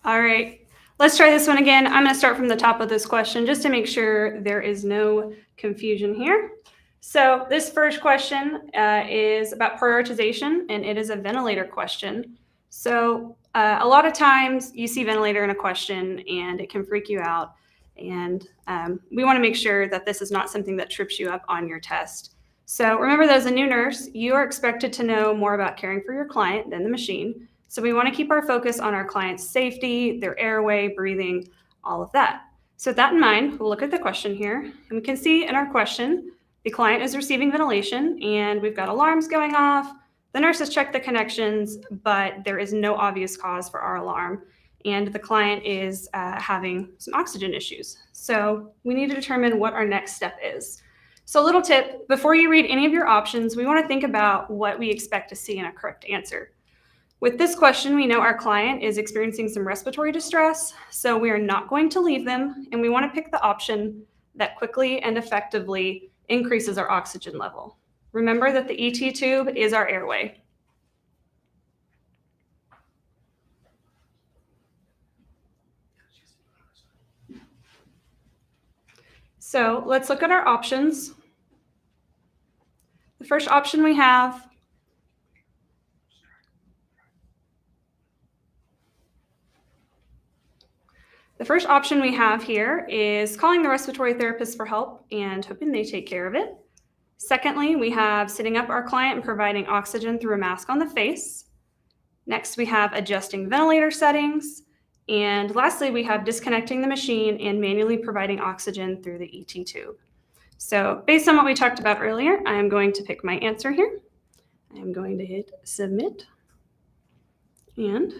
All right, let's try this one again. I'm going to start from the top of this question just to make sure there is no confusion here. So this first question is about prioritization, and it is a ventilator question. So a lot of times you see ventilator in a question and it can freak you out. And we want to make sure that this is not something that trips you up on your test. So remember that as a new nurse, you are expected to know more about caring for your client than the machine. So we want to keep our focus on our client's safety, their airway, breathing, all of that. So with that in mind, we'll look at the question here, and we can see in our question, the client is receiving ventilation, and we've got alarms going off. The nurse has checked the connections, but there is no obvious cause for our alarm, and the client is having some oxygen issues. So we need to determine what our next step is. So a little tip, before you read any of your options, we want to think about what we expect to see in a correct answer. With this question, we know our client is experiencing some respiratory distress, so we are not going to leave them, and we want to pick the option that quickly and effectively increases our oxygen level. Remember that the ET tube is our airway. So let's look at our options. The first option we have here is calling the respiratory therapist for help and hoping they take care of it. Secondly, we have sitting up our client and providing oxygen through a mask on the face. Next, we have adjusting ventilator settings. And lastly, we have disconnecting the machine and manually providing oxygen through the ET tube. So based on what we talked about earlier, I am going to pick my answer here. I am going to hit submit. And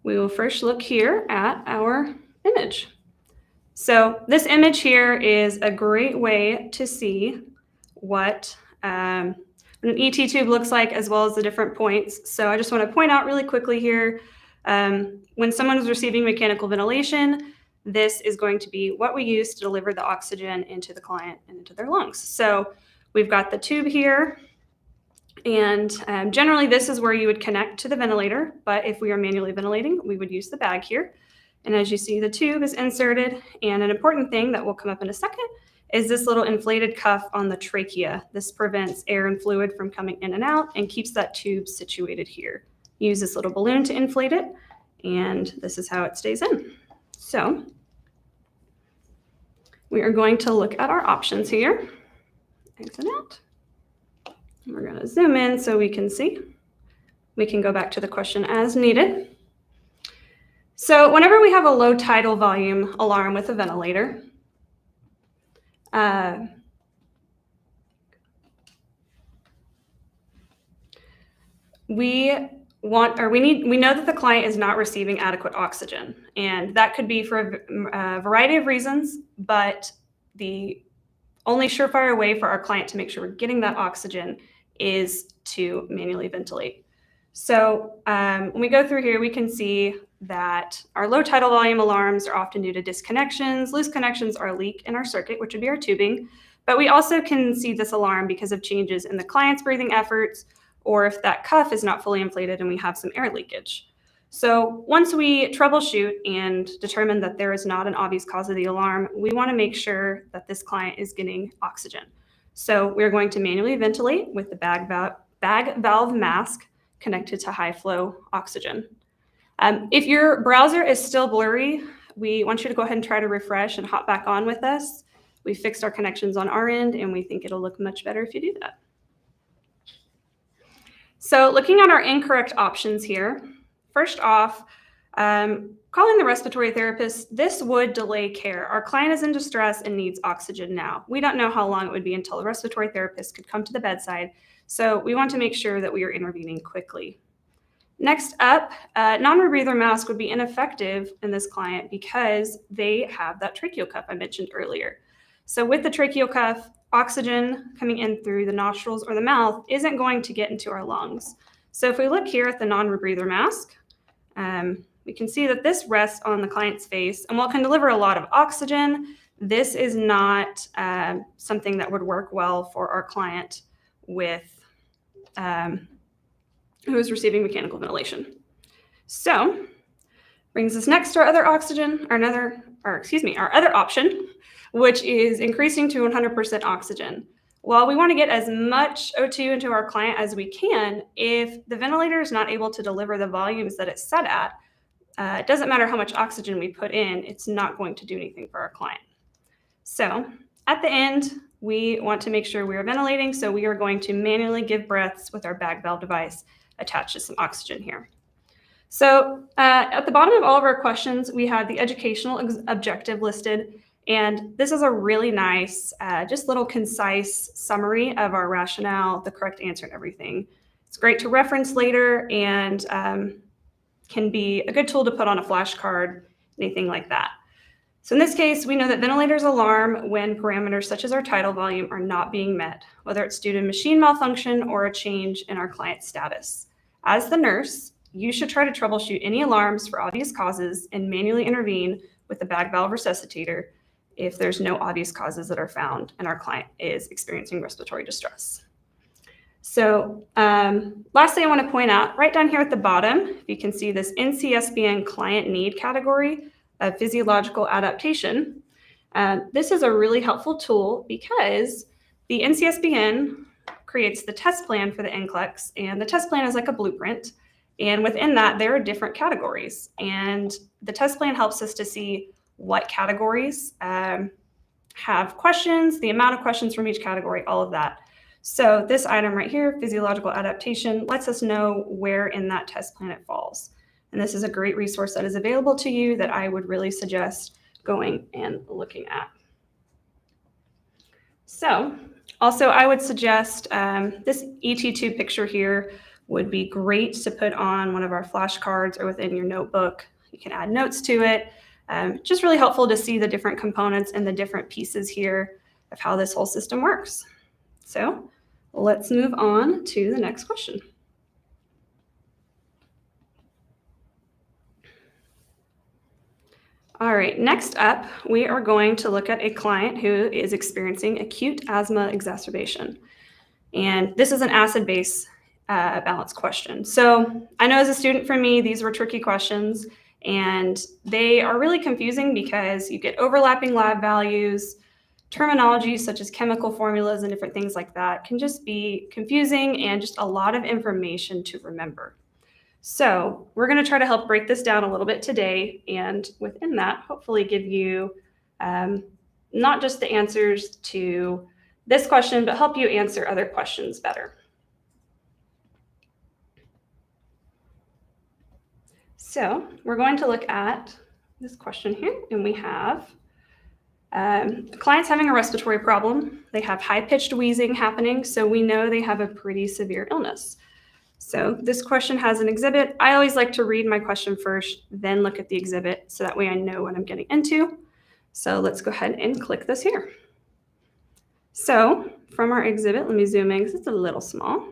we will first look here at our image. So this image here is a great way to see what an ET tube looks like, as well as the different points. So I just want to point out really quickly here, when someone is receiving mechanical ventilation, this is going to be what we use to deliver the oxygen into the client and into their lungs. So we've got the tube here, and generally this is where you would connect to the ventilator, but if we are manually ventilating, we would use the bag here. And as you see, the tube is inserted, and an important thing that will come up in a second is this little inflated cuff on the trachea. This prevents air and fluid from coming in and out and keeps that tube situated here. Use this little balloon to inflate it, and this is how it stays in. So we are going to look at our options here. Exit out. We're going to zoom in so we can see. We can go back to the question as needed. So whenever we have a low tidal volume alarm with a ventilator, we know that the client is not receiving adequate oxygen, and that could be for a variety of reasons, but the only surefire way for our client to make sure we're getting that oxygen is to manually ventilate. So when we go through here, we can see that our low tidal volume alarms are often due to disconnections. Loose connections are a leak in our circuit, which would be our tubing. But we also can see this alarm because of changes in the client's breathing efforts, or if that cuff is not fully inflated and we have some air leakage. So once we troubleshoot and determine that there is not an obvious cause of the alarm, we want to make sure that this client is getting oxygen. So we're going to manually ventilate with the bag valve mask connected to high flow oxygen. If your browser is still blurry, we want you to go ahead and try to refresh and hop back on with us. We fixed our connections on our end, and we think it'll look much better if you do that. So looking at our incorrect options here, first off, calling the respiratory therapist, this would delay care. Our client is in distress and needs oxygen now. We don't know how long it would be until the respiratory therapist could come to the bedside, so we want to make sure that we are intervening quickly. Next up, non-rebreather mask would be ineffective in this client because they have that tracheal cuff I mentioned earlier. So with the tracheal cuff, oxygen coming in through the nostrils or the mouth isn't going to get into our lungs. So if we look here at the non-rebreather mask, we can see that this rests on the client's face, and while it can deliver a lot of oxygen, this is not something that would work well for our client with who is receiving mechanical ventilation. So Brings us next to our other our other option, which is increasing to 100% oxygen. While we want to get as much O2 into our client as we can, if the ventilator is not able to deliver the volumes that it's set at, it doesn't matter how much oxygen we put in, it's not going to do anything for our client. So at the end, we want to make sure we are ventilating, so we are going to manually give breaths with our bag valve device attached to some oxygen here. So at the bottom of all of our questions, we have the educational objective listed, and this is a really nice, just little concise summary of our rationale, the correct answer, and everything. It's great to reference later and can be a good tool to put on a flashcard, anything like that. So in this case, we know that ventilators alarm when parameters such as our tidal volume are not being met, whether it's due to machine malfunction or a change in our client status. As the nurse, you should try to troubleshoot any alarms for obvious causes and manually intervene with the bag valve resuscitator if there's no obvious causes that are found and our client is experiencing respiratory distress. So lastly, I want to point out right down here at the bottom, you can see this NCLEX-PN client need category of physiological adaptation. This is a really helpful tool because the NCLEX-PN creates the test plan for the NCLEX, and the test plan is like a blueprint. And within that, there are different categories. And the test plan helps us to see what categories have questions, the amount of questions from each category, all of that. So this item right here, physiological adaptation, lets us know where in that test plan it falls. And this is a great resource that is available to you that I would really suggest going and looking at. So also I would suggest this ET2 picture here would be great to put on one of our flashcards or within your notebook. You can add notes to it. Just really helpful to see the different components and the different pieces here of how this whole system works. So let's move on to the next question. All right, next up, we are going to look at a client who is experiencing acute asthma exacerbation. And this is an acid-base balance question. So I know as a student for me, these were tricky questions, and they are really confusing because you get overlapping lab values, terminology such as chemical formulas and different things like that can just be confusing and just a lot of information to remember. So we're going to try to help break this down a little bit today, and within that, hopefully give you not just the answers to this question, but help you answer other questions better. So we're going to look at this question here, and we have clients having a respiratory problem. They have high-pitched wheezing happening, so we know they have a pretty severe illness. So this question has an exhibit. I always like to read my question first, then look at the exhibit, so that way I know what I'm getting into. So let's go ahead and click this here. So from our exhibit, let me zoom in because it's a little small.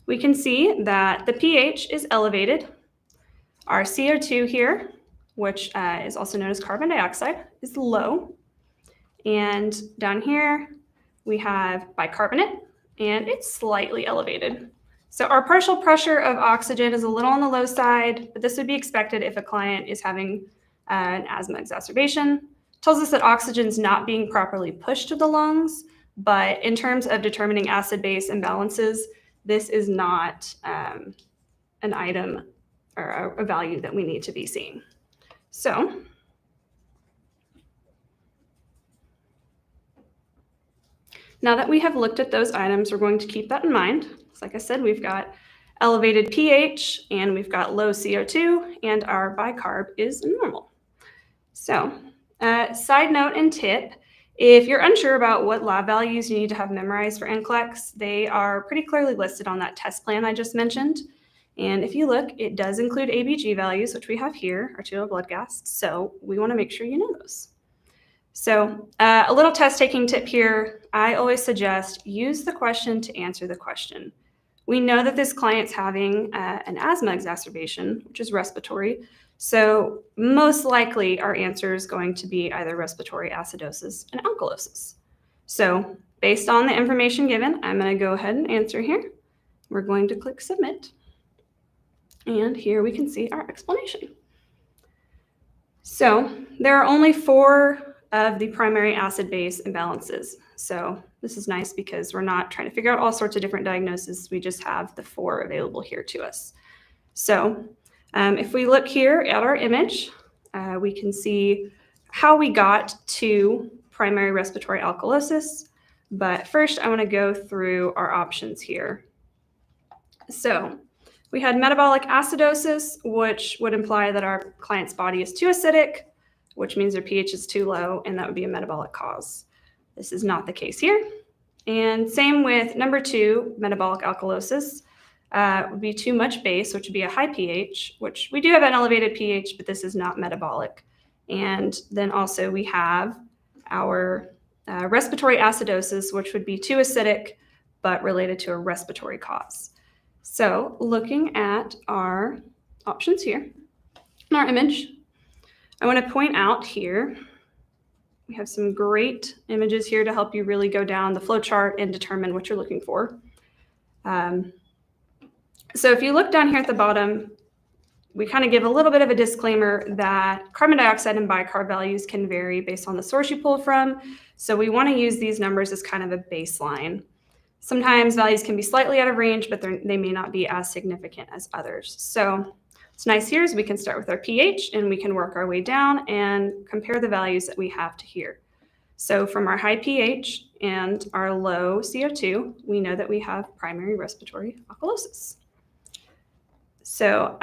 We can see that the pH is elevated. Our CO2 here, which is also known as carbon dioxide, is low. And down here, we have bicarbonate, and it's slightly elevated. So our partial pressure of oxygen is a little on the low side, but this would be expected if a client is having an asthma exacerbation. It tells us that oxygen is not being properly pushed to the lungs, but in terms of determining acid-base imbalances, this is not an item or a value that we need to be seeing. So now that we have looked at those items, we're going to keep that in mind. So like I said, we've got elevated pH and we've got low CO2 and our bicarb is normal. So side note and tip, if you're unsure about what lab values you need to have memorized for NCLEX, they are pretty clearly listed on that test plan I just mentioned. And if you look, it does include ABG values, which we have here, arterial blood gas. So we want to make sure you know those. So a little test taking tip here, I always suggest use the question to answer the question. We know that this client's having an asthma exacerbation, which is respiratory. So most likely our answer is going to be either respiratory acidosis and alkalosis. So based on the information given, I'm going to go ahead and answer here. We're going to click submit. And here we can see our explanation. So there are only 4 of the primary acid-base imbalances. So this is nice because we're not trying to figure out all sorts of different diagnoses. We just have the 4 available here to us. So if we look here at our image, we can see how we got to primary respiratory alkalosis. But first, I want to go through our options here. So we had metabolic acidosis, which would imply that our client's body is too acidic, which means their pH is too low, and that would be a metabolic cause. This is not the case here. And same with number 2, metabolic alkalosis. Would be too much base, which would be a high pH, which we do have an elevated pH, but this is not metabolic. And then also we have our respiratory acidosis, which would be too acidic, but related to a respiratory cause. So looking at our options here in our image, I want to point out here, we have some great images here to help you really go down the flow chart and determine what you're looking for. So if you look down here at the bottom, we kind of give a little bit of a disclaimer that carbon dioxide and bicarb values can vary based on the source you pull from. So we want to use these numbers as kind of a baseline. Sometimes values can be slightly out of range, but they may not be as significant as others. So what's nice here is we can start with our pH and we can work our way down and compare the values that we have to here. So from our high pH and our low CO2, we know that we have primary respiratory alkalosis. So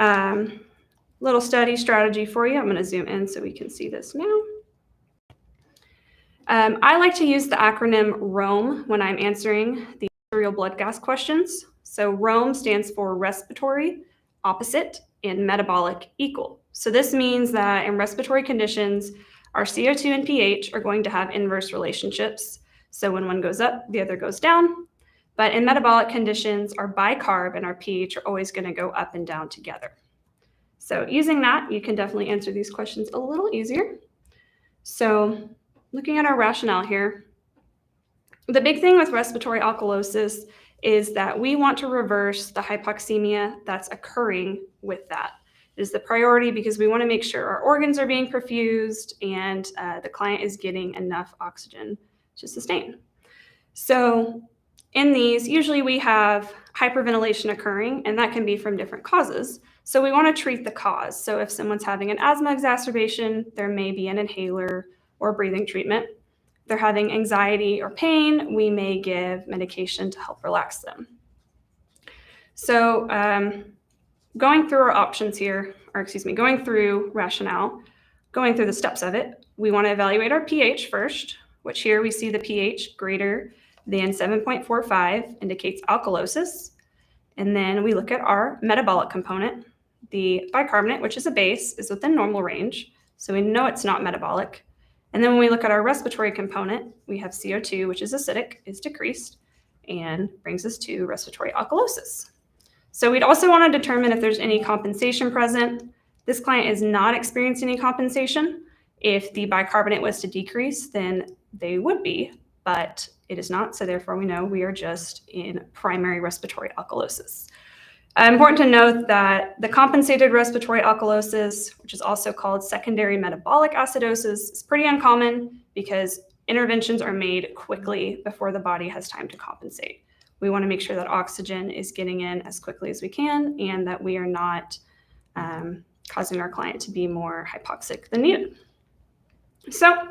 little study strategy for you. I'm going to zoom in so we can see this now. I like to use the acronym ROME when I'm answering the arterial blood gas questions. So ROME stands for respiratory, opposite, and metabolic equal. So this means that in respiratory conditions, our CO2 and pH are going to have inverse relationships. So when one goes up, the other goes down. But in metabolic conditions, our bicarb and our pH are always going to go up and down together. So using that, you can definitely answer these questions a little easier. So looking at our rationale here, the big thing with respiratory alkalosis is that we want to reverse the hypoxemia that's occurring with that. It is the priority because we want to make sure our organs are being perfused and the client is getting enough oxygen to sustain. So in these, usually we have hyperventilation occurring, and that can be from different causes. So we want to treat the cause. So if someone's having an asthma exacerbation, there may be an inhaler or breathing treatment. If they're having anxiety or pain, we may give medication to help relax them. So going through our options here, going through rationale, going through the steps of it, we want to evaluate our pH first, which here we see the pH greater than 7.45 indicates alkalosis. And then we look at our metabolic component. The bicarbonate, which is a base, is within normal range, so we know it's not metabolic. And then when we look at our respiratory component, we have CO2, which is acidic, is decreased, and brings us to respiratory alkalosis. So we'd also want to determine if there's any compensation present. This client is not experiencing any compensation. If the bicarbonate was to decrease, then they would be, but it is not, so therefore we know we are just in primary respiratory alkalosis. Important to note that the compensated respiratory alkalosis, which is also called secondary metabolic acidosis, is pretty uncommon because interventions are made quickly before the body has time to compensate. We want to make sure that oxygen is getting in as quickly as we can and that we are not causing our client to be more hypoxic than needed. So,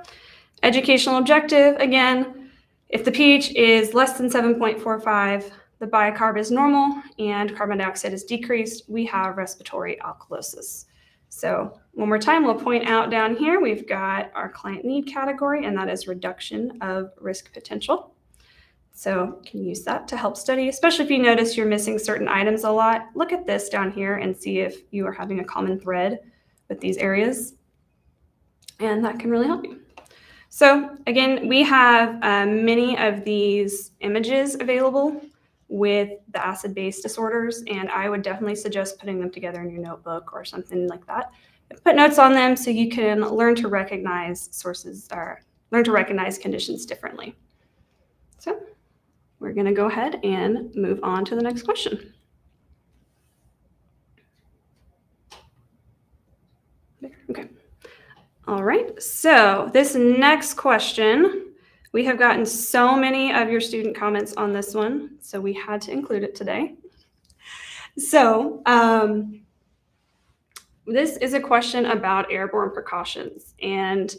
educational objective, again, if the pH is less than 7.45, the bicarb is normal and carbon dioxide is decreased, we have respiratory alkalosis. So one more time, we'll point out down here, we've got our client need category, and that is reduction of risk potential. So you can use that to help study, especially if you notice you're missing certain items a lot. Look at this down here and see if you are having a common thread with these areas, and that can really help you. So again, we have many of these images available with the acid-base disorders, and I would definitely suggest putting them together in your notebook or something like that. Put notes on them so you can learn to recognize sources or learn to recognize conditions differently. So we're going to go ahead and move on to the next question. Okay. All right, so this next question, we have gotten so many of your student comments on this one, so we had to include it today. So this is a question about airborne precautions, and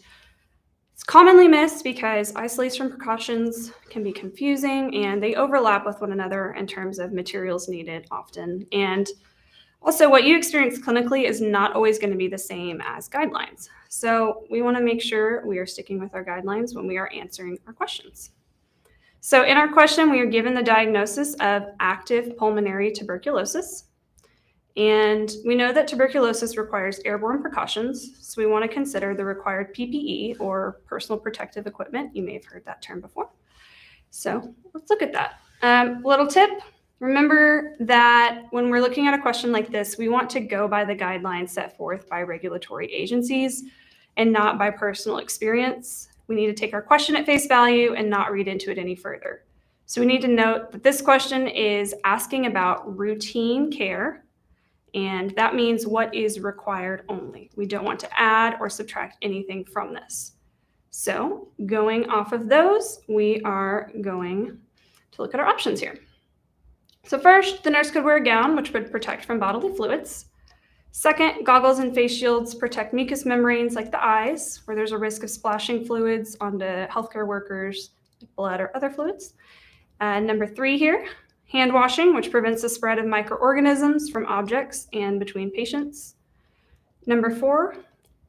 it's commonly missed because isolation precautions can be confusing and they overlap with one another in terms of materials needed often. And also, what you experience clinically is not always going to be the same as guidelines. So we want to make sure we are sticking with our guidelines when we are answering our questions. So in our question, we are given the diagnosis of active pulmonary tuberculosis. And we know that tuberculosis requires airborne precautions, so we want to consider the required PPE, or personal protective equipment. You may have heard that term before. So let's look at that. Little tip, remember that when we're looking at a question like this, we want to go by the guidelines set forth by regulatory agencies and not by personal experience. We need to take our question at face value and not read into it any further. So we need to note that this question is asking about routine care, and that means what is required only. We don't want to add or subtract anything from this. So going off of those, we are going to look at our options here. So first, the nurse could wear a gown, which would protect from bodily fluids. Second, goggles and face shields protect mucous membranes like the eyes, where there's a risk of splashing fluids onto healthcare workers, blood or other fluids. Number 3 here, hand washing, which prevents the spread of microorganisms from objects and between patients. Number 4,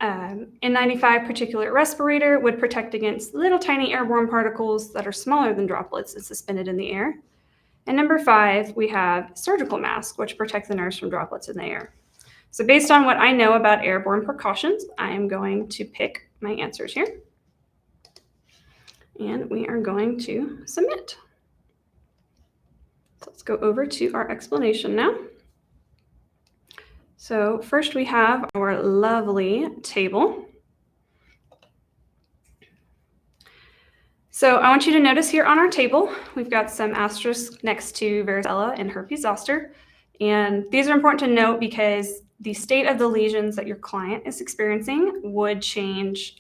N95 particulate respirator would protect against little tiny airborne particles that are smaller than droplets and suspended in the air. And number 5, we have surgical mask, which protects the nurse from droplets in the air. So based on what I know about airborne precautions, I am going to pick my answers here. And we are going to submit. So let's go over to our explanation now. So first we have our lovely table. So I want you to notice here on our table, we've got some asterisks next to varicella and herpes zoster. And these are important to note because the state of the lesions that your client is experiencing would change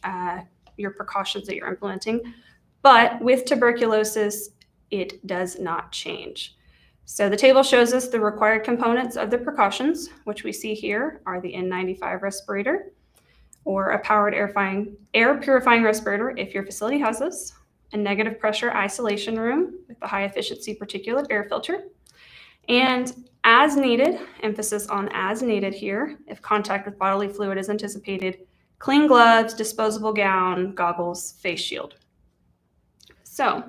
your precautions that you're implementing. But with tuberculosis, it does not change. So the table shows us the required components of the precautions, which we see here are the N95 respirator, or a powered air purifying respirator if your facility has this, a negative pressure isolation room with a high efficiency particulate air filter, and as needed, emphasis on as needed here, if contact with bodily fluid is anticipated, clean gloves, disposable gown, goggles, face shield. So,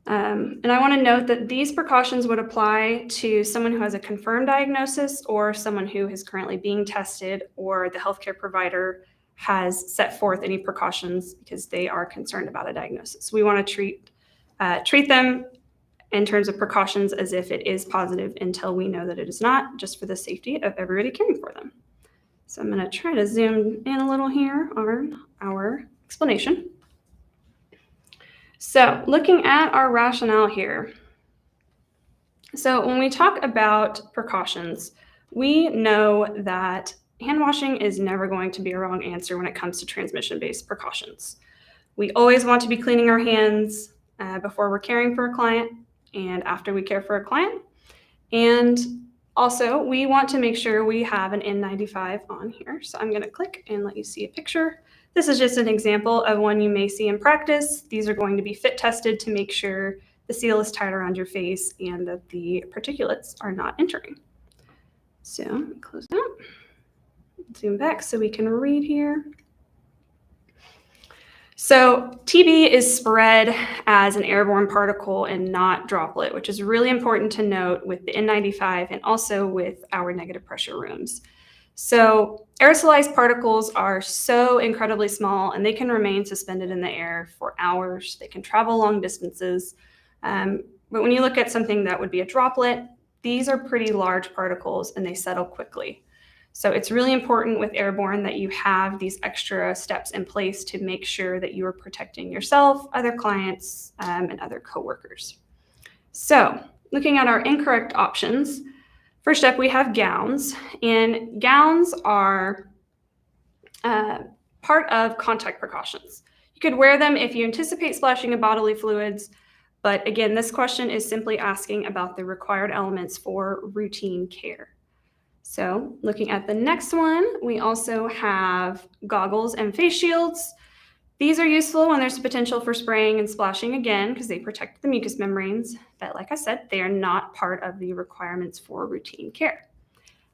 and I want to note that these precautions would apply to someone who has a confirmed diagnosis or someone who is currently being tested, or the healthcare provider has set forth any precautions because they are concerned about a diagnosis. We want to treat them in terms of precautions as if it is positive until we know that it is not, just for the safety of everybody caring for them. So I'm going to try to zoom in a little here on our explanation. So looking at our rationale here. So when we talk about precautions, we know that hand washing is never going to be a wrong answer when it comes to transmission-based precautions. We always want to be cleaning our hands before we're caring for a client and after we care for a client. And also, we want to make sure we have an N95 on here. So I'm going to click and let you see a picture. This is just an example of one you may see in practice. These are going to be fit tested to make sure the seal is tight around your face and that the particulates are not entering. So close that, zoom back so we can read here. So TB is spread as an airborne particle and not droplet, which is really important to note with the N95 and also with our negative pressure rooms. So aerosolized particles are so incredibly small and they can remain suspended in the air for hours. They can travel long distances. But when you look at something that would be a droplet, these are pretty large particles and they settle quickly. So it's really important with airborne that you have these extra steps in place to make sure that you are protecting yourself, other clients, and other coworkers. So looking at our incorrect options, first up we have gowns, and gowns are part of contact precautions. You could wear them if you anticipate splashing of bodily fluids, but again, this question is simply asking about the required elements for routine care. So looking at the next one, we also have goggles and face shields. These are useful when there's potential for spraying and splashing again because they protect the mucous membranes. But like I said, they are not part of the requirements for routine care.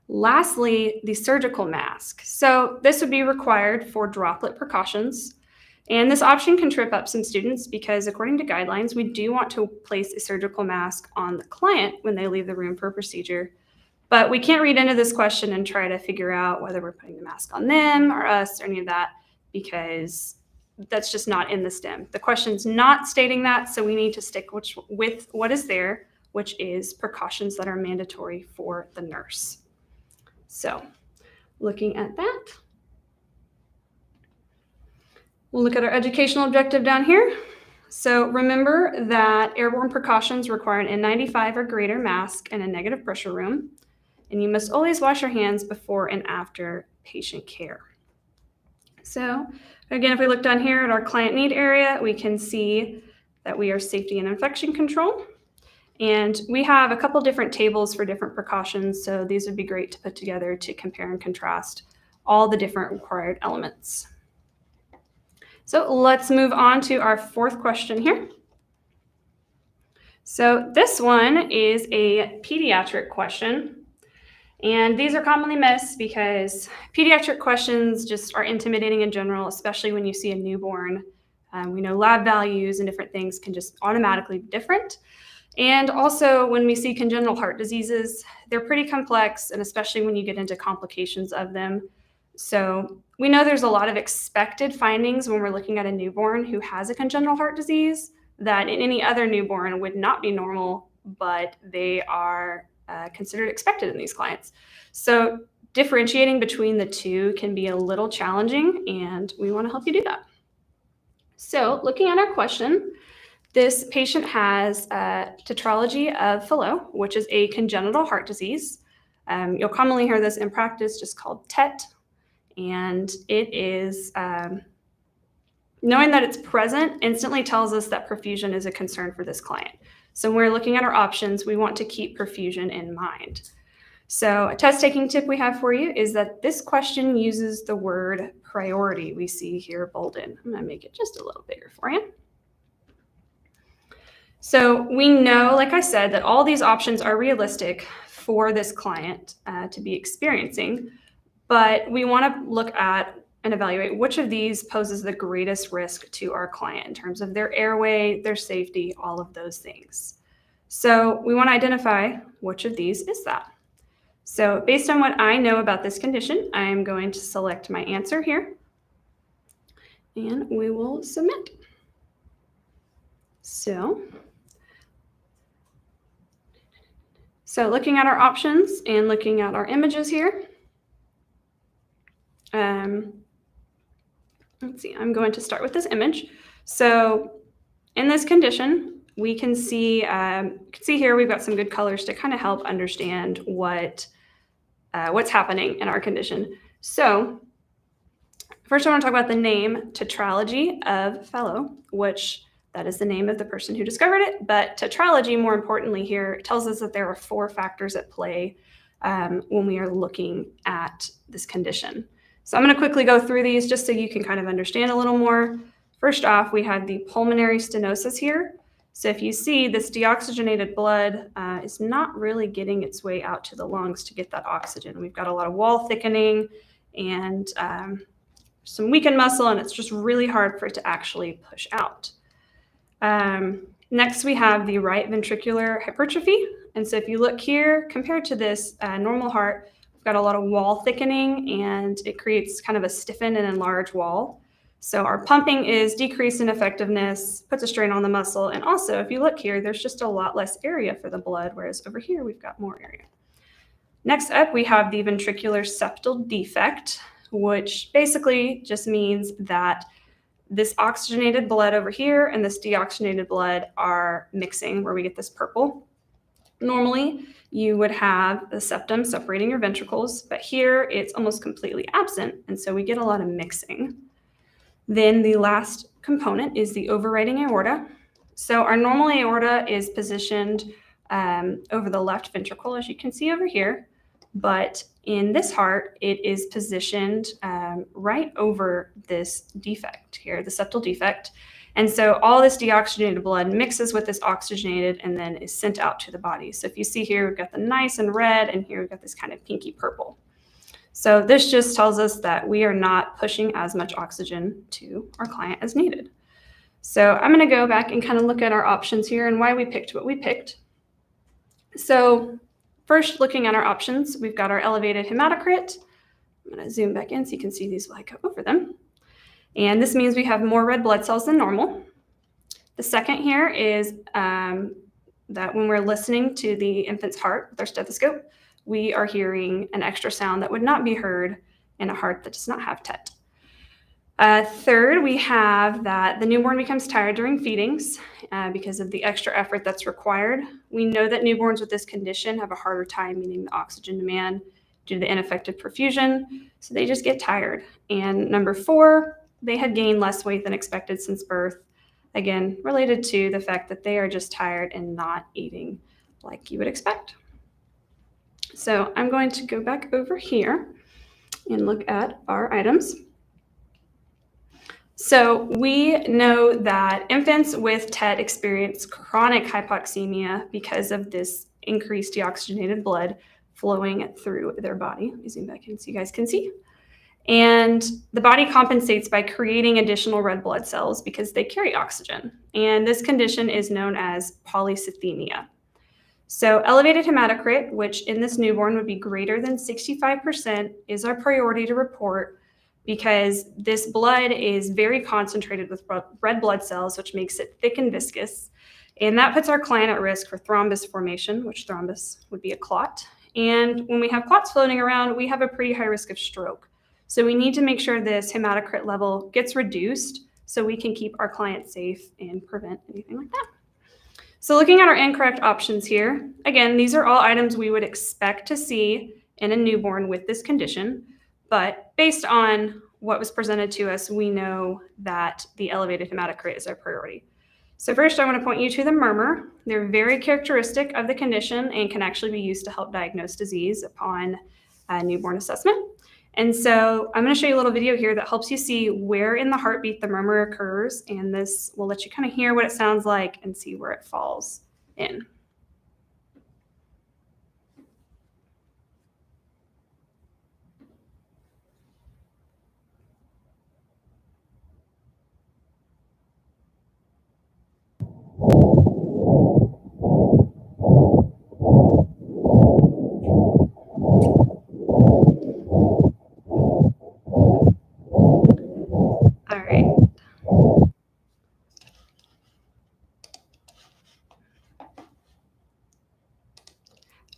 Lastly, the surgical mask. So this would be required for droplet precautions. And this option can trip up some students because according to guidelines, we do want to place a surgical mask on the client when they leave the room for a procedure. But we can't read into this question and try to figure out whether we're putting the mask on them or us or any of that because that's just not in the STEM. The question's not stating that, so we need to stick with what is there, which is precautions that are mandatory for the nurse. So looking at that, we'll look at our educational objective down here. So remember that airborne precautions require an N95 or greater mask in a negative pressure room, and you must always wash your hands before and after patient care. So again, if we look down here at our client need area, we can see that we are safety and infection control. And we have a couple different tables for different precautions, so these would be great to put together to compare and contrast all the different required elements. So let's move on to our fourth question here. So this one is a pediatric question. And these are commonly missed because pediatric questions just are intimidating in general, especially when you see a newborn. We know lab values and different things can just automatically be different. And also when we see congenital heart diseases, they're pretty complex, and especially when you get into complications of them. So we know there's a lot of expected findings when we're looking at a newborn who has a congenital heart disease that in any other newborn would not be normal, but they are considered expected in these clients. So differentiating between the two can be a little challenging, and we want to help you do that. So looking at our question, this patient has tetralogy of Fallot, which is a congenital heart disease. You'll commonly hear this in practice just called TET, and it is knowing that it's present instantly tells us that perfusion is a concern for this client. So when we're looking at our options, we want to keep perfusion in mind. So a test-taking tip we have for you is that this question uses the word priority we see here bolded. I'm going to make it just a little bigger for you. So we know, like I said, that all these options are realistic for this client to be experiencing, but we want to look at and evaluate which of these poses the greatest risk to our client in terms of their airway, their safety, all of those things. So we want to identify which of these is that. So based on what I know about this condition, I'm going to select my answer here, and we will submit. So looking at our options and looking at our images here, let's see, I'm going to start with this image. So in this condition, we can see, here we've got some good colors to kind of help understand what's happening in our condition. So first I want to talk about the name tetralogy of Fallot, which that is the name of the person who discovered it. But tetralogy, more importantly here, tells us that there are 4 factors at play when we are looking at this condition. So I'm going to quickly go through these just so you can kind of understand a little more. First off, we had the pulmonary stenosis here. So if you see this deoxygenated blood is not really getting its way out to the lungs to get that oxygen. We've got a lot of wall thickening and some weakened muscle, and it's just really hard for it to actually push out. Next, we have the right ventricular hypertrophy. And so if you look here, compared to this normal heart, we've got a lot of wall thickening, and it creates kind of a stiffened and enlarged wall. So our pumping is decreased in effectiveness, puts a strain on the muscle. And also, if you look here, there's just a lot less area for the blood, whereas over here, we've got more area. Next up, we have the ventricular septal defect, which basically just means that this oxygenated blood over here and this deoxygenated blood are mixing, where we get this purple. Normally, you would have the septum separating your ventricles, but here it's almost completely absent, and so we get a lot of mixing. Then the last component is the overriding aorta. So our normal aorta is positioned over the left ventricle, as you can see over here. But in this heart, it is positioned right over this defect here, the septal defect. And so all this deoxygenated blood mixes with this oxygenated and then is sent out to the body. So if you see here, we've got the nice and red, and here we've got this kind of pinky purple. So this just tells us that we are not pushing as much oxygen to our client as needed. So I'm going to go back and kind of look at our options here and why we picked what we picked. So first, looking at our options, we've got our elevated hematocrit. I'm going to zoom back in so you can see these while I go over them. And this means we have more red blood cells than normal. The second here is that when we're listening to the infant's heart with our stethoscope, we are hearing an extra sound that would not be heard in a heart that does not have TET. Third, we have that the newborn becomes tired during feedings because of the extra effort that's required. We know that newborns with this condition have a harder time meeting the oxygen demand due to the ineffective perfusion, so they just get tired. And number 4, they had gained less weight than expected since birth, again, related to the fact that they are just tired and not eating like you would expect. So I'm going to go back over here and look at our items. So we know that infants with TET experience chronic hypoxemia because of this increased deoxygenated blood flowing through their body. Let me zoom back in so you guys can see. And the body compensates by creating additional red blood cells because they carry oxygen. And this condition is known as polycythemia. So elevated hematocrit, which in this newborn would be greater than 65%, is our priority to report because this blood is very concentrated with red blood cells, which makes it thick and viscous. And that puts our client at risk for thrombus formation, which thrombus would be a clot. And when we have clots floating around, we have a pretty high risk of stroke. So we need to make sure this hematocrit level gets reduced so we can keep our client safe and prevent anything like that. So looking at our incorrect options here, again, these are all items we would expect to see in a newborn with this condition, but based on what was presented to us, we know that the elevated hematocrit is our priority. So first, I want to point you to the murmur. They're very characteristic of the condition and can actually be used to help diagnose disease upon newborn assessment. And so I'm going to show you a little video here that helps you see where in the heartbeat the murmur occurs, and this will let you kind of hear what it sounds like and see where it falls in.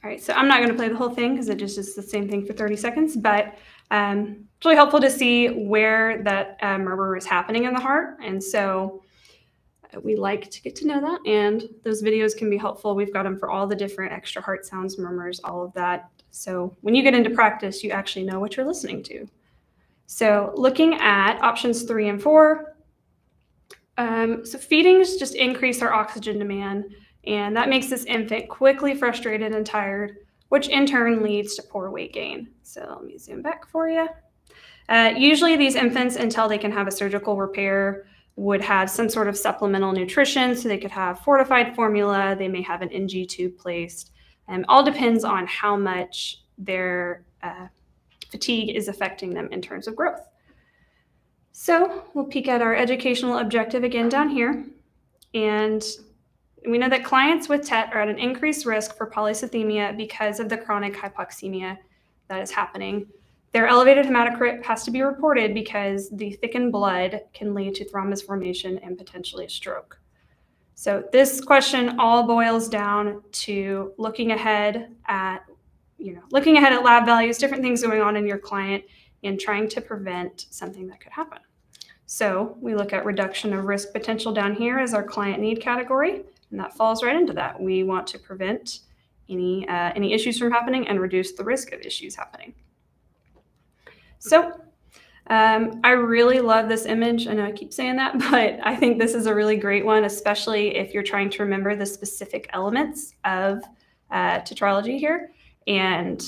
All right, so I'm not going to play the whole thing because it just is the same thing for 30 seconds, but it's really helpful to see where that murmur is happening in the heart. And so we like to get to know that, and those videos can be helpful. We've got them for all the different extra heart sounds, murmurs, all of that. So when you get into practice, you actually know what you're listening to. So looking at options 3 and 4, so feedings just increase our oxygen demand, and that makes this infant quickly frustrated and tired, which in turn leads to poor weight gain. So let me zoom back for you. Usually these infants, until they can have a surgical repair, would have some sort of supplemental nutrition. So they could have fortified formula, they may have an NG tube placed. All depends on how much their fatigue is affecting them in terms of growth. So we'll peek at our educational objective again down here. And we know that clients with TET are at an increased risk for polycythemia because of the chronic hypoxemia that is happening. Their elevated hematocrit has to be reported because the thickened blood can lead to thrombus formation and potentially a stroke. So this question all boils down to looking ahead at lab values, different things going on in your client, and trying to prevent something that could happen. So we look at reduction of risk potential down here as our client need category, and that falls right into that. We want to prevent any issues from happening and reduce the risk of issues happening. So I really love this image. I know I keep saying that, but I think this is a really great one, especially if you're trying to remember the specific elements of tetralogy here. And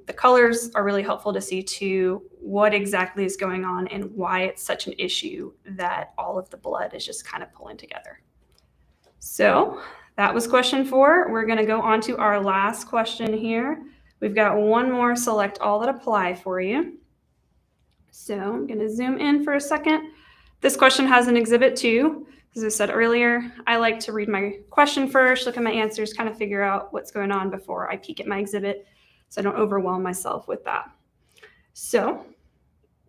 the colors are really helpful to see too what exactly is going on and why it's such an issue that all of the blood is just kind of pulling together. So that was question 4. We're going to go on to our last question here. We've got one more select all that apply for you. So I'm going to zoom in for a second. This question has an exhibit 2. As I said earlier, I like to read my question first, look at my answers, kind of figure out what's going on before I peek at my exhibit so I don't overwhelm myself with that. So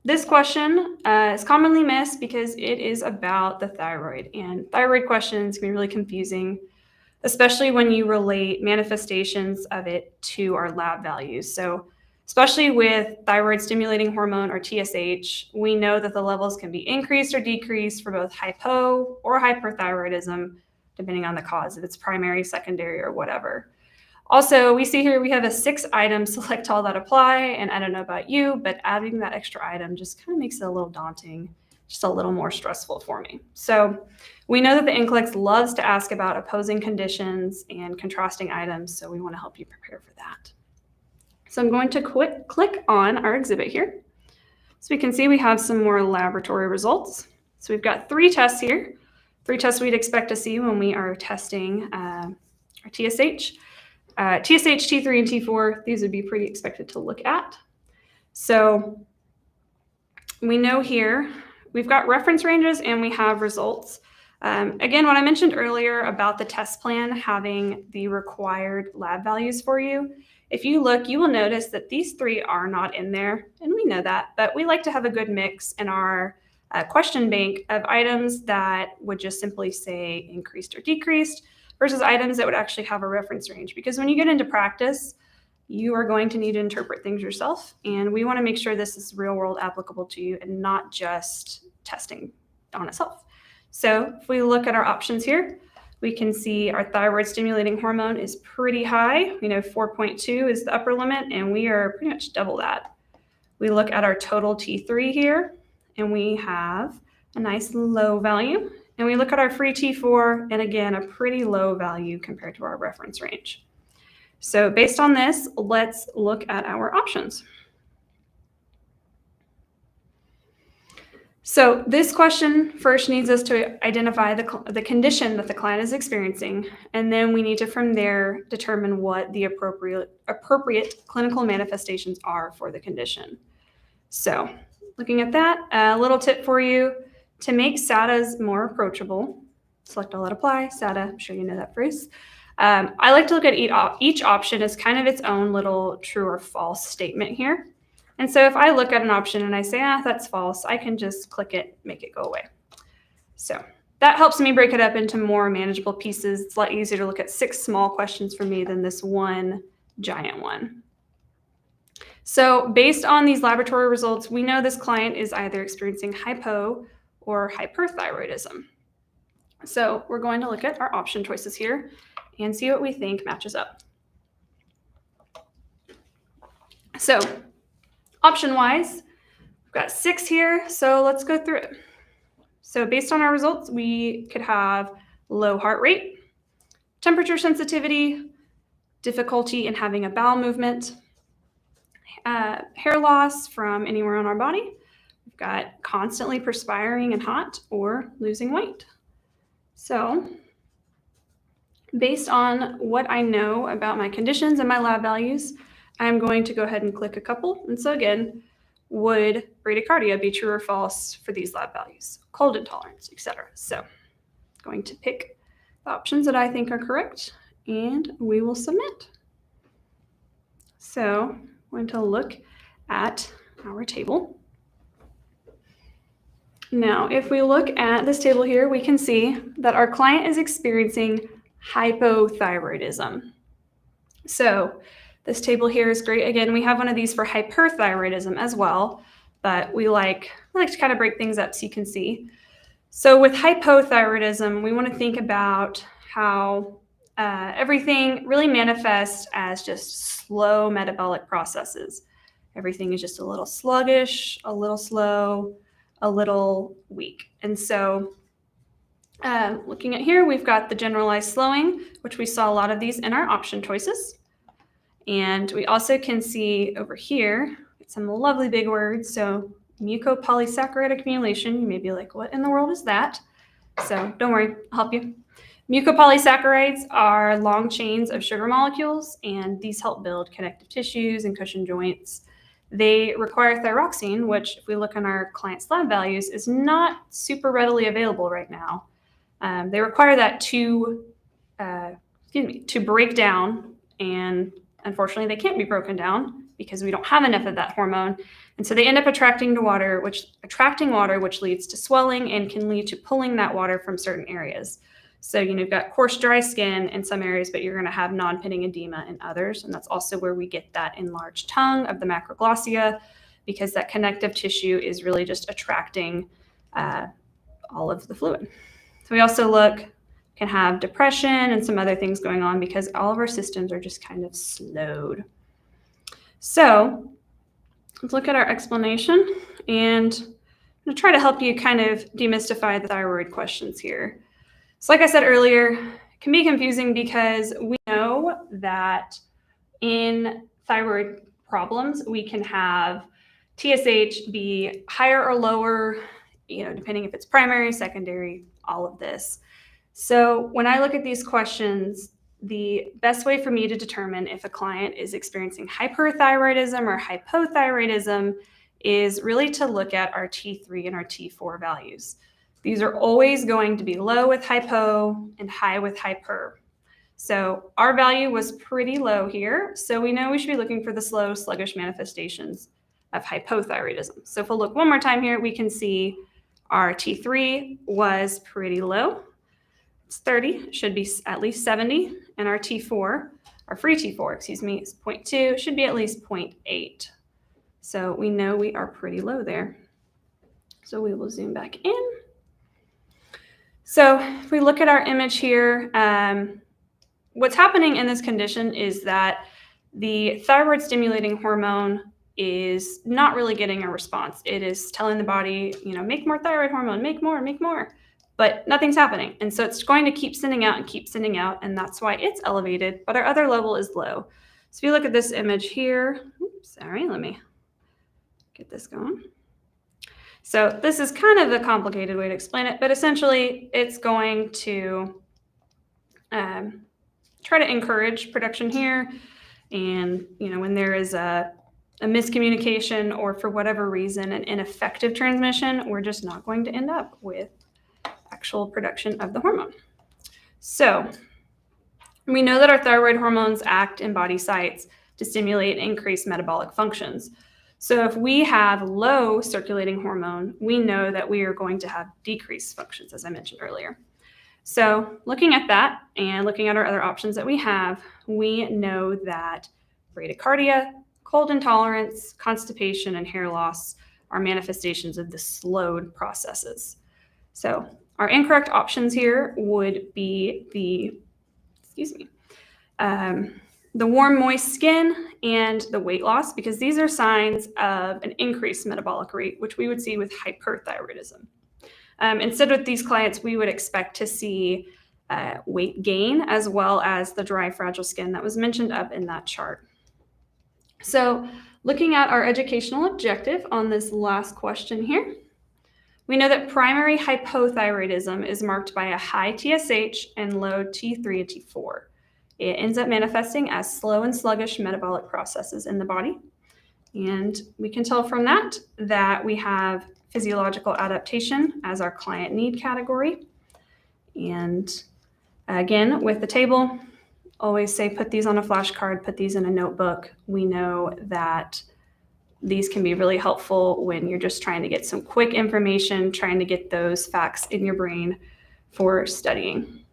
this question is commonly missed because it is about the thyroid, and thyroid questions can be really confusing, especially when you relate manifestations of it to our lab values. So especially with thyroid stimulating hormone or TSH, we know that the levels can be increased or decreased for both hypo or hyperthyroidism, depending on the cause, if it's primary, secondary, or whatever. Also, we see here we have a 6-item select all that apply, and I don't know about you, but adding that extra item just kind of makes it a little daunting, just a little more stressful for me. So we know that the NCLEX loves to ask about opposing conditions and contrasting items, so we want to help you prepare for that. So I'm going to click on our exhibit here. So we can see we have some more laboratory results. So we've got 3 tests here, 3 tests we'd expect to see when we are testing our TSH. TSH, T3, and T4, these would be pretty expected to look at. So we know here we've got reference ranges and we have results. Again, what I mentioned earlier about the test plan having the required lab values for you, if you look, you will notice that these 3 are not in there, and we know that, but we like to have a good mix in our question bank of items that would just simply say increased or decreased versus items that would actually have a reference range. Because when you get into practice, you are going to need to interpret things yourself, and we want to make sure this is real world applicable to you and not just testing on itself. So if we look at our options here, we can see our thyroid stimulating hormone is pretty high. We know 4.2 is the upper limit, and we are pretty much double that. We look at our total T3 here, and we have a nice low value. And we look at our free T4, and again, a pretty low value compared to our reference range. So based on this, let's look at our options. So this question first needs us to identify the condition that the client is experiencing, and then we need to from there determine what the appropriate clinical manifestations are for the condition. So looking at that, a little tip for you to make SATAs more approachable. Select all that apply, SATA, I'm sure you know that phrase. I like to look at each option as kind of its own little true or false statement here. And so if I look at an option and I say, that's false, I can just click it, make it go away. So that helps me break it up into more manageable pieces. It's a lot easier to look at 6 small questions for me than this one giant one. So based on these laboratory results, we know this client is either experiencing hypo or hyperthyroidism. So we're going to look at our option choices here and see what we think matches up. So option-wise, we've got 6 here, so let's go through it. So based on our results, we could have low heart rate, temperature sensitivity, difficulty in having a bowel movement, hair loss from anywhere on our body. We've got constantly perspiring and hot or losing weight. So based on what I know about my conditions and my lab values, I'm going to go ahead and click a couple. And so again, would bradycardia be true or false for these lab values? Cold intolerance, etc. So going to pick the options that I think are correct, and we will submit. So I'm going to look at our table. Now, if we look at this table here, we can see that our client is experiencing hypothyroidism. So this table here is great. Again, we have one of these for hyperthyroidism as well, but we like to kind of break things up so you can see. So with hypothyroidism, we want to think about how everything really manifests as just slow metabolic processes. Everything is just a little sluggish, a little slow, a little weak. And so looking at here, we've got the generalized slowing, which we saw a lot of these in our option choices. And we also can see over here, some lovely big words. So mucopolysaccharide accumulation, you may be like, what in the world is that? So don't worry, I'll help you. Mucopolysaccharides are long chains of sugar molecules, and these help build connective tissues and cushion joints. They require thyroxine, which if we look on our client's lab values, is not super readily available right now. They require that to break down, and unfortunately they can't be broken down because we don't have enough of that hormone. And so they end up attracting water, which leads to swelling and can lead to pulling that water from certain areas. So, you've got coarse, dry skin in some areas, but you're going to have non-pitting edema in others. And that's also where we get that enlarged tongue of the macroglossia, because that connective tissue is really just attracting all of the fluid. So we also can have depression and some other things going on because all of our systems are just kind of slowed. So let's look at our explanation, and I'm going to try to help you kind of demystify the thyroid questions here. So like I said earlier, it can be confusing because we know that in thyroid problems, we can have TSH be higher or lower, depending if it's primary, secondary, all of this. So when I look at these questions, the best way for me to determine if a client is experiencing hyperthyroidism or hypothyroidism is really to look at our T3 and our T4 values. These are always going to be low with hypo and high with hyper. So our value was pretty low here, so we know we should be looking for the slow, sluggish manifestations of hypothyroidism. So if we'll look one more time here, we can see our T3 was pretty low. It's 30, should be at least 70, and our T4, our free T4, is 0.2, should be at least 0.8. So we know we are pretty low there. So we will zoom back in. So if we look at our image here, what's happening in this condition is that the thyroid stimulating hormone is not really getting a response. It is telling the body, make more thyroid hormone, make more, but nothing's happening. And so it's going to keep sending out, and that's why it's elevated, but our other level is low. So if you look at this image here, let me get this going. So this is kind of a complicated way to explain it, but essentially it's going to try to encourage production here. And, when there is a miscommunication or for whatever reason an ineffective transmission, we're just not going to end up with actual production of the hormone. So we know that our thyroid hormones act in body sites to stimulate and increase metabolic functions. So if we have low circulating hormone, we know that we are going to have decreased functions, as I mentioned earlier. So looking at that and looking at our other options that we have, we know that bradycardia, cold intolerance, constipation, and hair loss are manifestations of the slowed processes. So our incorrect options here would be the warm, moist skin and the weight loss, because these are signs of an increased metabolic rate, which we would see with hyperthyroidism. Instead, with these clients, we would expect to see weight gain as well as the dry, fragile skin that was mentioned up in that chart. So looking at our educational objective on this last question here, we know that primary hypothyroidism is marked by a high TSH and low T3 and T4. It ends up manifesting as slow and sluggish metabolic processes in the body. And we can tell from that we have physiological adaptation as our client need category. And again, with the table, always say put these on a flashcard, put these in a notebook. We know that these can be really helpful when you're just trying to get some quick information, trying to get those facts in your brain for studying.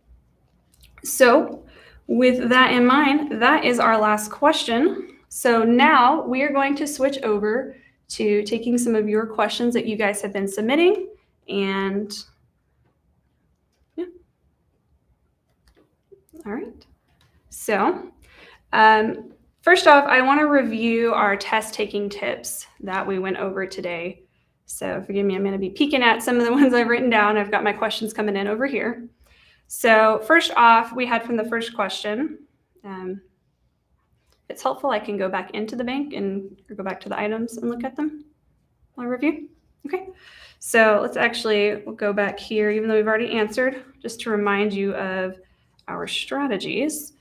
So with that in mind, that is our last question. So now we are going to switch over to taking some of your questions that you guys have been submitting. And yeah. All right. So First off, I want to review our test taking tips that we went over today. So forgive me, I'm going to be peeking at some of the ones I've written down. I've got my questions coming in over here. So first off, we had from the first question, if it's helpful, I can go back into the bank or go back to the items and look at them while I review. Okay, so we'll go back here, even though we've already answered, just to remind you of our strategies.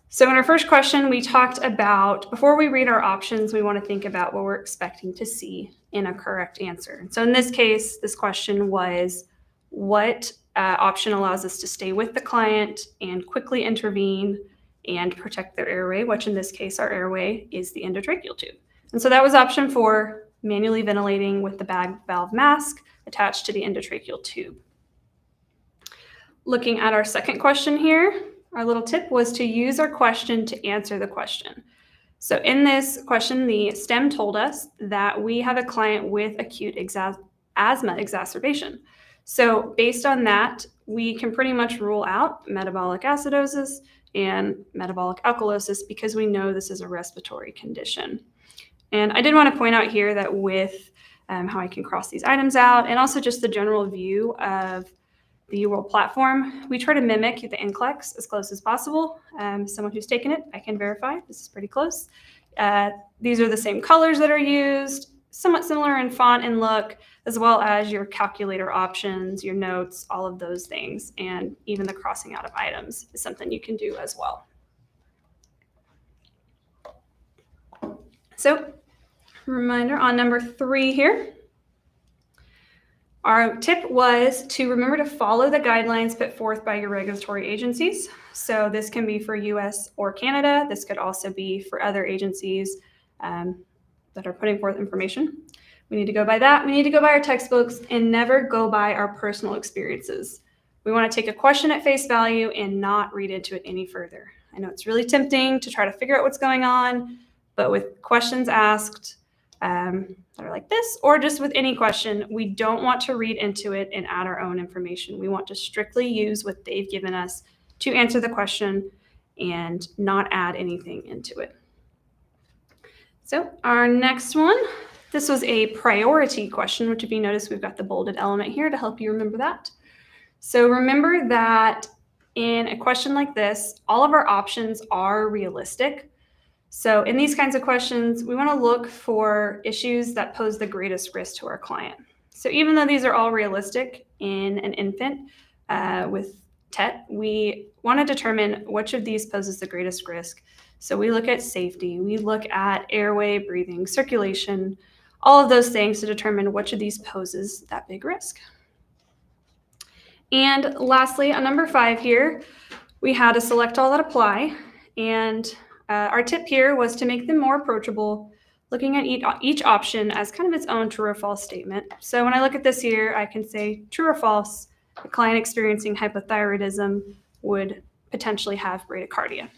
So in our first question, we talked about, before we read our options, we want to think about what we're expecting to see in a correct answer. So in this case, this question was, what option allows us to stay with the client and quickly intervene and protect their airway, which in this case, our airway is the endotracheal tube. And so that was option 4, manually ventilating with the bag valve mask attached to the endotracheal tube. Looking at our second question here, our little tip was to use our question to answer the question. So in this question, the STEM told us that we have a client with acute asthma exacerbation. So based on that, we can pretty much rule out metabolic acidosis and metabolic alkalosis because we know this is a respiratory condition. And I did want to point out here that with how I can cross these items out and also just the general view of the UWorld platform, we try to mimic the NCLEX as close as possible. Someone who's taken it, I can verify this is pretty close. These are the same colors that are used, somewhat similar in font and look, as well as your calculator options, your notes, all of those things, and even the crossing out of items is something you can do as well. So, reminder on number 3 here. Our tip was to remember to follow the guidelines put forth by your regulatory agencies. So this can be for US or Canada. This could also be for other agencies that are putting forth information. We need to go by that. We need to go by our textbooks and never go by our personal experiences. We want to take a question at face value and not read into it any further. I know it's really tempting to try to figure out what's going on, but with questions asked, that are like this, or just with any question, we don't want to read into it and add our own information. We want to strictly use what they've given us to answer the question and not add anything into it. So our next one, this was a priority question, which if you notice, we've got the bolded element here to help you remember that. So remember that in a question like this, all of our options are realistic. So in these kinds of questions, we want to look for issues that pose the greatest risk to our client. So even though these are all realistic in an infant with TET, we want to determine which of these poses the greatest risk. So we look at safety, we look at airway, breathing, circulation, all of those things to determine which of these poses that big risk. And lastly, on number 5 here, we had a select all that apply. And our tip here was to make them more approachable, looking at each option as kind of its own true or false statement. So when I look at this here, I can say true or false, a client experiencing hypothyroidism would potentially have bradycardia.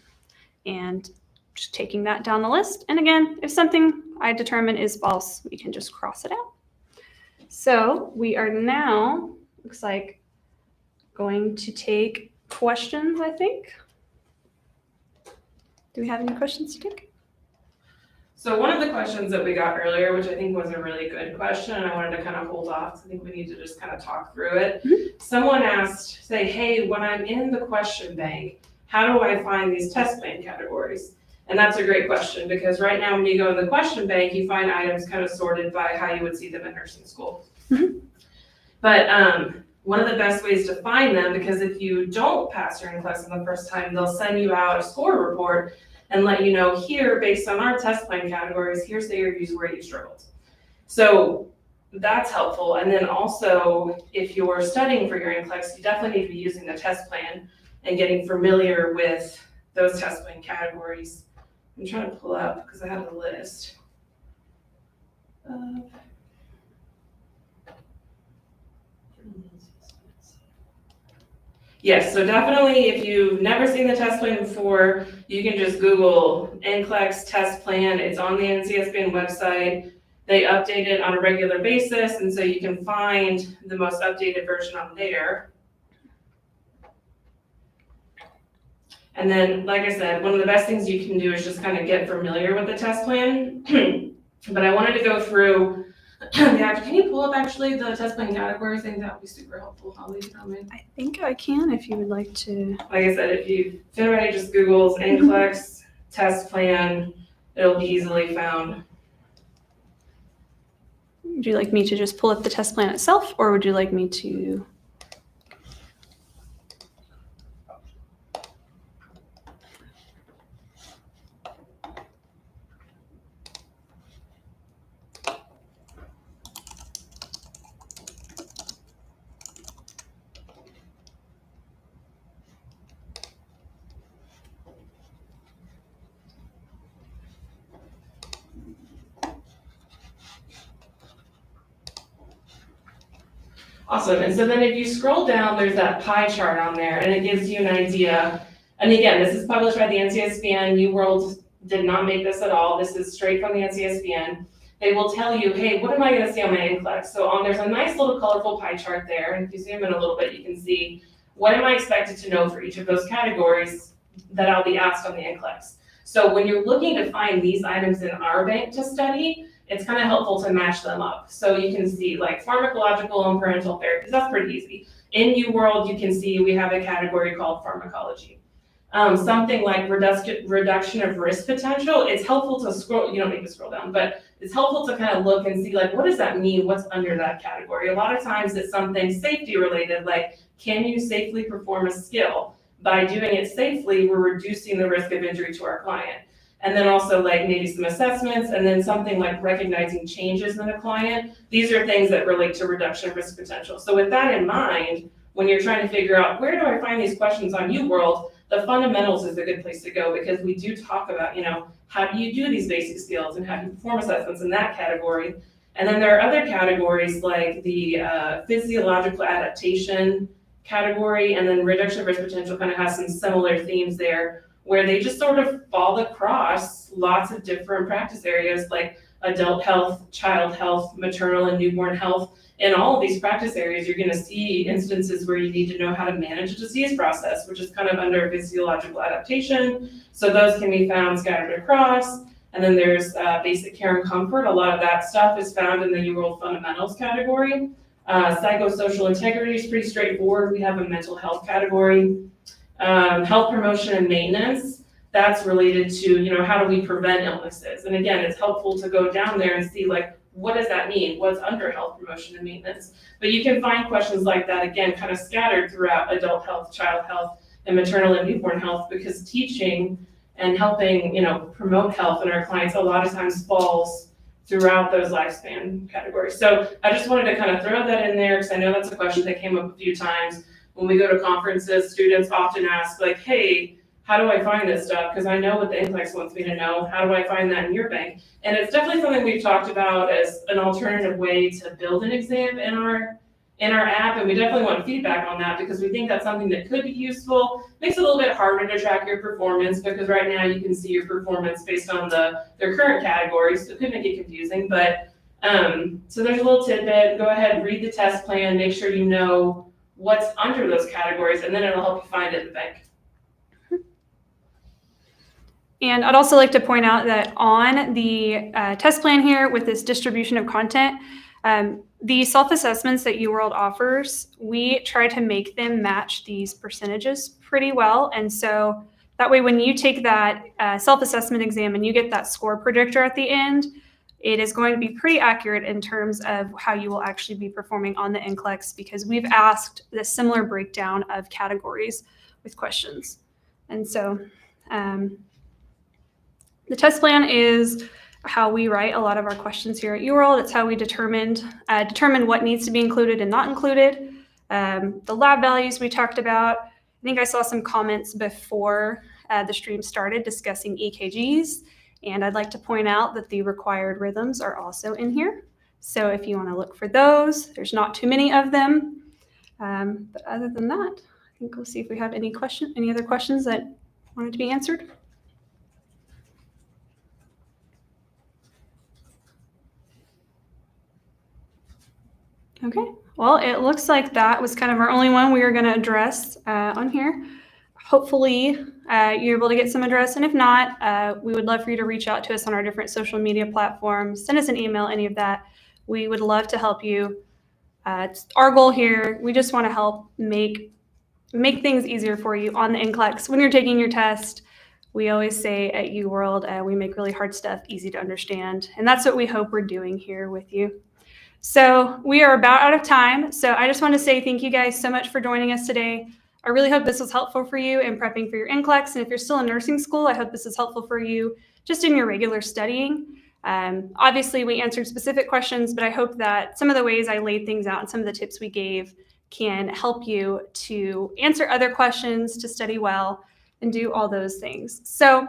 And just taking that down the list. And again, if something I determine is false, we can just cross it out. So we are now, looks like, going to take questions, I think. Do we have any questions to take? So one of the questions that we got earlier, which I think was a really good question, and I wanted to kind of hold off, because I think we need to just kind of talk through it. Mm-hmm. Someone asked, say, hey, when I'm in the question bank, how do I find these test plan categories? And that's a great question, because right now when you go in the question bank, you find items kind of sorted by how you would see them in nursing school. Mm-hmm. But one of the best ways to find them, because if you don't pass your NCLEX on the first time, they'll send you out a score report and let you know here, based on our test plan categories, here's the areas where you struggled. So that's helpful. And then also, if you're studying for your NCLEX, you definitely need to be using the test plan and getting familiar with those test plan categories. I'm trying to pull up because I have a list. Yes, so definitely if you've never seen the test plan before, you can just Google NCLEX test plan. It's on the NCLEX-PN website. They update it on a regular basis, and so you can find the most updated version on there. And then, like I said, one of the best things you can do is just kind of get familiar with the test plan. But I wanted to go through, can you pull up actually the test plan categories? I think that would be super helpful. I'll leave it on me. I think I can if you would like to. Like I said, if anybody just Googles NCLEX test plan, it'll be easily found. Would you like me to just pull up the test plan itself, or would you like me to? Awesome. And so then if you scroll down, there's that pie chart on there, and it gives you an idea. And again, this is published by the NCLEX-PN. UWorld did not make this at all. This is straight from the NCLEX-PN. They will tell you, hey, what am I going to see on my NCLEX? So there's a nice little colorful pie chart there. And if you zoom in a little bit, you can see what am I expected to know for each of those categories that I'll be asked on the NCLEX. So when you're looking to find these items in our bank to study, it's kind of helpful to match them up. So you can see like pharmacological and parental therapies, that's pretty easy. In UWorld, you can see we have a category called pharmacology. Something like reduction of risk potential, it's helpful to scroll, you don't need to scroll down, but it's helpful to kind of look and see like, what does that mean? What's under that category? A lot of times it's something safety related, like can you safely perform a skill? By doing it safely, we're reducing the risk of injury to our client. And then also like maybe some assessments, and then something like recognizing changes in a client. These are things that relate to reduction of risk potential. So with that in mind, when you're trying to figure out where do I find these questions on UWorld, the fundamentals is a good place to go, because we do talk about, how do you do these basic skills and how do you perform assessments in that category. And then there are other categories like the physiological adaptation category, and then reduction of risk potential kind of has some similar themes there, where they just sort of fall across lots of different practice areas like adult health, child health, maternal and newborn health. In all of these practice areas, you're going to see instances where you need to know how to manage a disease process, which is kind of under physiological adaptation. So those can be found scattered across. And then there's basic care and comfort. A lot of that stuff is found in the UWorld fundamentals category. Psychosocial integrity is pretty straightforward. We have a mental health category. Health promotion and maintenance, that's related to, how do we prevent illnesses? And again, it's helpful to go down there and see like, what does that mean? What's under health promotion and maintenance? But you can find questions like that, again, kind of scattered throughout adult health, child health, and maternal and newborn health, because teaching and helping, promote health in our clients a lot of times falls throughout those lifespan categories. So I just wanted to kind of throw that in there, because I know that's a question that came up a few times. When we go to conferences, students often ask like, hey, how do I find this stuff? Because I know what the NCLEX wants me to know. How do I find that in your bank? And it's definitely something we've talked about as an alternative way to build an exam in our app. And we definitely want feedback on that, because we think that's something that could be useful. Makes it a little bit harder to track your performance, because right now you can see your performance based on their current categories. So it could make it confusing, but so there's a little tidbit. Go ahead, read the test plan, make sure you know what's under those categories, and then it'll help you find it in the bank. And I'd also like to point out that on the test plan here with this distribution of content, the self-assessments that UWorld offers, we try to make them match these percentages pretty well. And so that way, when you take that self-assessment exam and you get that score predictor at the end, it is going to be pretty accurate in terms of how you will actually be performing on the NCLEX, because we've asked the similar breakdown of categories with questions. And so the test plan is how we write a lot of our questions here at UWorld. It's how we determine what needs to be included and not included. The lab values we talked about. I think I saw some comments before the stream started discussing EKGs. And I'd like to point out that the required rhythms are also in here. So if you want to look for those, there's not too many of them. But other than that, I think we'll see if we have any other questions that wanted to be answered. Okay, well, it looks like that was kind of our only one we were going to address on here. Hopefully, you're able to get some address. And if not, we would love for you to reach out to us on our different social media platforms. Send us an email, any of that. We would love to help you. It's our goal here. We just want to help make things easier for you on the NCLEX. When you're taking your test, we always say at UWorld, we make really hard stuff easy to understand. And that's what we hope we're doing here with you. So we are about out of time. So I just want to say thank you guys so much for joining us today. I really hope this was helpful for you in prepping for your NCLEX. And if you're still in nursing school, I hope this is helpful for you just in your regular studying. Obviously, we answered specific questions, but I hope that some of the ways I laid things out and some of the tips we gave can help you to answer other questions, to study well, and do all those things. So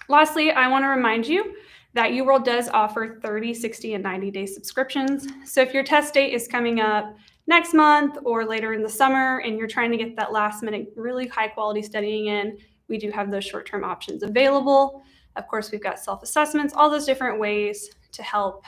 lastly, I want to remind you that UWorld does offer 30, 60, and 90-day subscriptions. So if your test date is coming up next month or later in the summer and you're trying to get that last minute, really high quality studying in, we do have those short-term options available. Of course, we've got self-assessments, all those different ways to help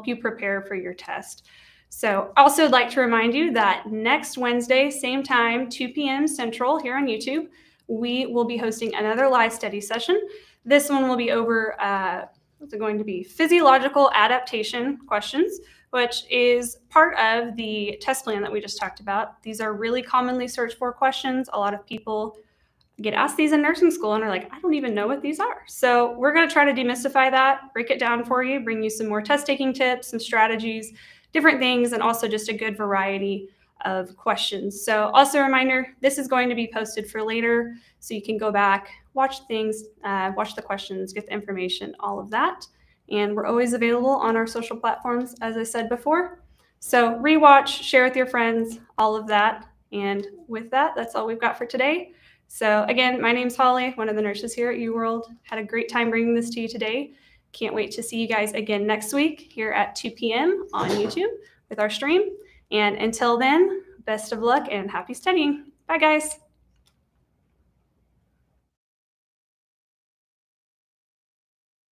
you prepare for your test. So also I'd like to remind you that next Wednesday, same time, 2 p.m. Central here on YouTube, we will be hosting another live study session. This one will be over, what's it going to be? Physiological adaptation questions, which is part of the test plan that we just talked about. These are really commonly searched for questions. A lot of people get asked these in nursing school and are like, I don't even know what these are. So we're going to try to demystify that, break it down for you, bring you some more test taking tips, some strategies, different things, and also just a good variety of questions. So also a reminder, this is going to be posted for later, so you can go back, watch things, watch the questions, get the information, all of that. And we're always available on our social platforms, as I said before. So rewatch, share with your friends, all of that. And with that, that's all we've got for today. So again, my name's Holly, one of the nurses here at UWorld. Had a great time bringing this to you today. Can't wait to see you guys again next week here at 2 p.m. on YouTube with our stream. And until then, best of luck and happy studying. Bye, guys.